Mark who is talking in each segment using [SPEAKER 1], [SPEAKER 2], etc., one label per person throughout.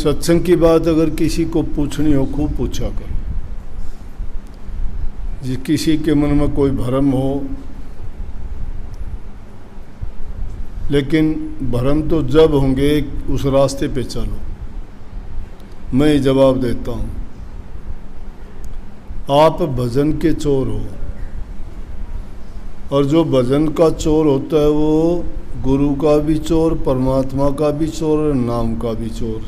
[SPEAKER 1] सत्संग की बात अगर किसी को पूछनी हो खूब पूछा करो। किसी के मन में कोई भ्रम हो, लेकिन भ्रम तो जब होंगे उस रास्ते पे चलो। मैं जवाब देता हूँ, आप भजन के चोर हो, और जो भजन का चोर होता है वो गुरु का भी चोर, परमात्मा का भी चोर और नाम का भी चोर।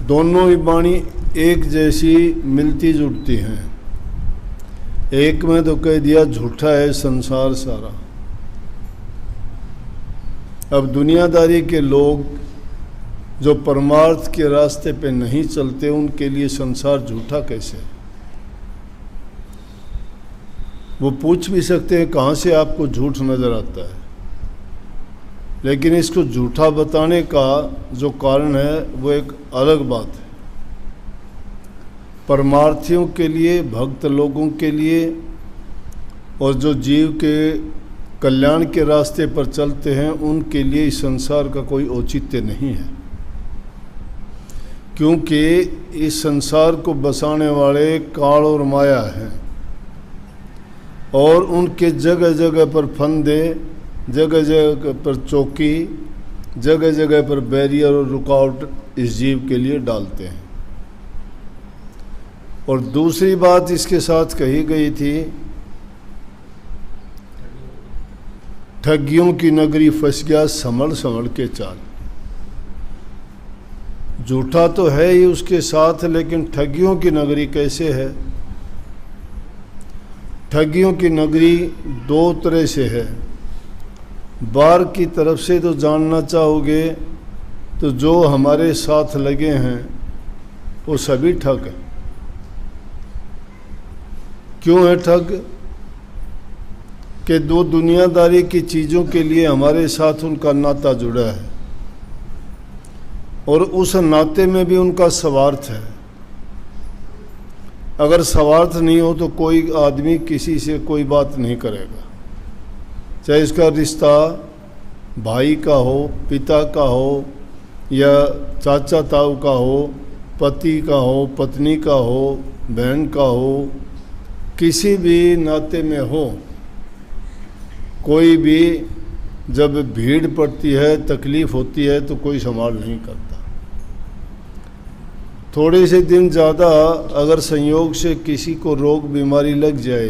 [SPEAKER 1] दोनों ही वाणी एक जैसी मिलती जुलती हैं। एक में तो कह दिया झूठा है संसार सारा। अब दुनियादारी के लोग जो परमार्थ के रास्ते पे नहीं चलते, उनके लिए संसार झूठा कैसे? वो पूछ भी सकते हैं कहाँ से आपको झूठ नज़र आता है, लेकिन इसको झूठा बताने का जो कारण है वो एक अलग बात है। परमार्थियों के लिए, भक्त लोगों के लिए, और जो जीव के कल्याण के रास्ते पर चलते हैं उनके लिए इस संसार का कोई औचित्य नहीं है, क्योंकि इस संसार को बसाने वाले काल और माया हैं, और उनके जगह जगह पर फंदे, जगह जगह पर चौकी, जगह जगह पर बैरियर और रुकावट इस जीव के लिए डालते हैं। और दूसरी बात इसके साथ कही गई थी, ठगियों की नगरी फंस गया संभल संभल के चाल। झूठा तो है ही उसके साथ, लेकिन ठगियों की नगरी कैसे है? ठगियों की नगरी दो तरह से है। बाहर की तरफ से तो जानना चाहोगे तो जो हमारे साथ लगे हैं वो सभी ठग हैं। क्यों है ठग? कि दो दुनियादारी की चीज़ों के लिए हमारे साथ उनका नाता जुड़ा है, और उस नाते में भी उनका स्वार्थ है। अगर स्वार्थ नहीं हो तो कोई आदमी किसी से कोई बात नहीं करेगा, चाहे इसका रिश्ता भाई का हो, पिता का हो, या चाचा ताऊ का हो, पति का हो, पत्नी का हो, बहन का हो, किसी भी नाते में हो। कोई भी जब भीड़ पड़ती है, तकलीफ़ होती है तो कोई संभाल नहीं करता। थोड़े से दिन ज़्यादा अगर संयोग से किसी को रोग बीमारी लग जाए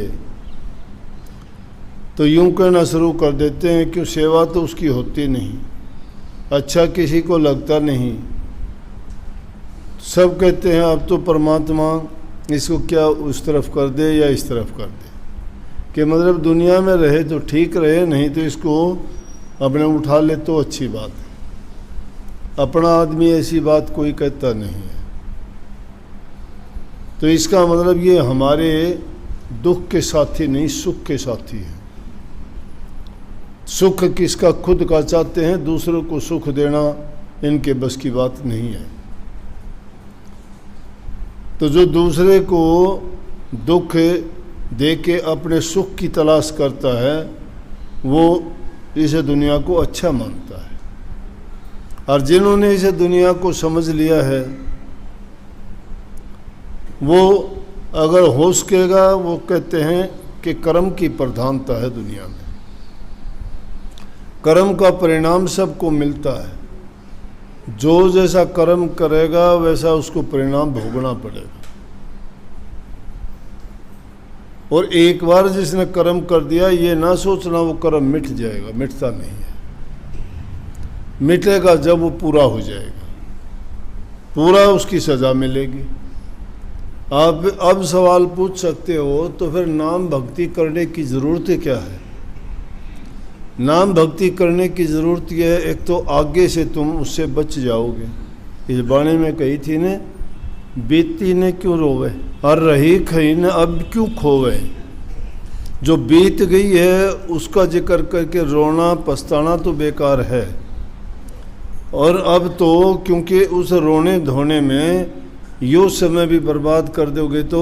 [SPEAKER 1] तो यूं कहना शुरू कर देते हैं कि सेवा तो उसकी होती नहीं, अच्छा किसी को लगता नहीं। सब कहते हैं अब तो परमात्मा इसको क्या उस तरफ कर दे या इस तरफ कर दे, कि मतलब दुनिया में रहे तो ठीक रहे, नहीं तो इसको अपने उठा ले तो अच्छी बात है। अपना आदमी ऐसी बात कोई कहता नहीं है। तो इसका मतलब ये हमारे दुख के साथी नहीं, सुख के साथी हैं। सुख किसका खुद का चाहते हैं, दूसरों को सुख देना इनके बस की बात नहीं है। तो जो दूसरे को दुख दे के अपने सुख की तलाश करता है वो इस दुनिया को अच्छा मानता है। और जिन्होंने इस दुनिया को समझ लिया है वो अगर हो सकेगा, वो कहते हैं कि कर्म की प्रधानता है दुनिया में। कर्म का परिणाम सबको मिलता है। जो जैसा कर्म करेगा वैसा उसको परिणाम भोगना पड़ेगा। और एक बार जिसने कर्म कर दिया, ये ना सोचना वो कर्म मिट जाएगा, मिटता नहीं है। मिटेगा जब वो पूरा हो जाएगा, पूरा उसकी सज़ा मिलेगी। आप अब सवाल पूछ सकते हो तो फिर नाम भक्ति करने की ज़रूरत क्या है? नाम भक्ति करने की ज़रूरत यह है, एक तो आगे से तुम उससे बच जाओगे। इस बाणी में कही थी ने, बीती ने क्यों रोवे और रही खई ने अब क्यों खोवे। जो बीत गई है उसका जिक्र करके रोना पछताना तो बेकार है। और अब तो क्योंकि उस रोने धोने में यो समय भी बर्बाद कर दोगे तो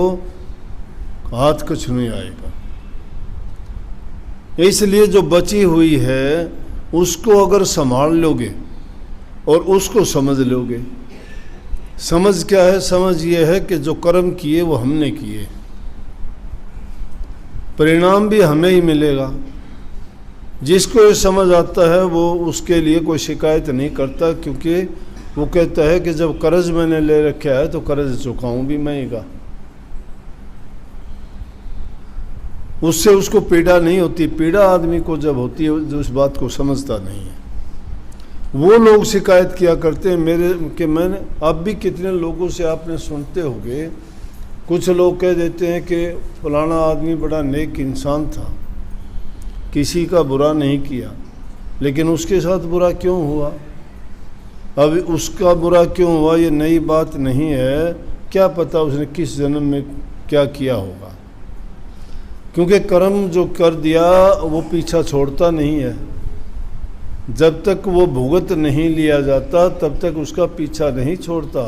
[SPEAKER 1] हाथ कुछ नहीं आएगा। इसलिए जो बची हुई है उसको अगर संभाल लोगे और उसको समझ लोगे समझ क्या है? समझ ये है कि जो कर्म किए वो हमने किए, परिणाम भी हमें ही मिलेगा। जिसको ये समझ आता है वो उसके लिए कोई शिकायत नहीं करता, क्योंकि वो कहता है कि जब कर्ज मैंने ले रखा है तो कर्ज चुकाऊं भी मैं ही का। उससे उसको पीड़ा नहीं होती। पीड़ा आदमी को जब होती है जो उस बात को समझता नहीं है। वो लोग शिकायत किया करते हैं मेरे कि मैंने, अब भी कितने लोगों से आपने सुनते होंगे, कुछ लोग कह देते हैं कि फलाना आदमी बड़ा नेक इंसान था, किसी का बुरा नहीं किया, लेकिन उसके साथ बुरा क्यों हुआ? अब उसका बुरा क्यों हुआ ये नई बात नहीं है, क्या पता उसने किस जन्म में क्या किया होगा। क्योंकि कर्म जो कर दिया वो पीछा छोड़ता नहीं है। जब तक वो भुगत नहीं लिया जाता तब तक उसका पीछा नहीं छोड़ता।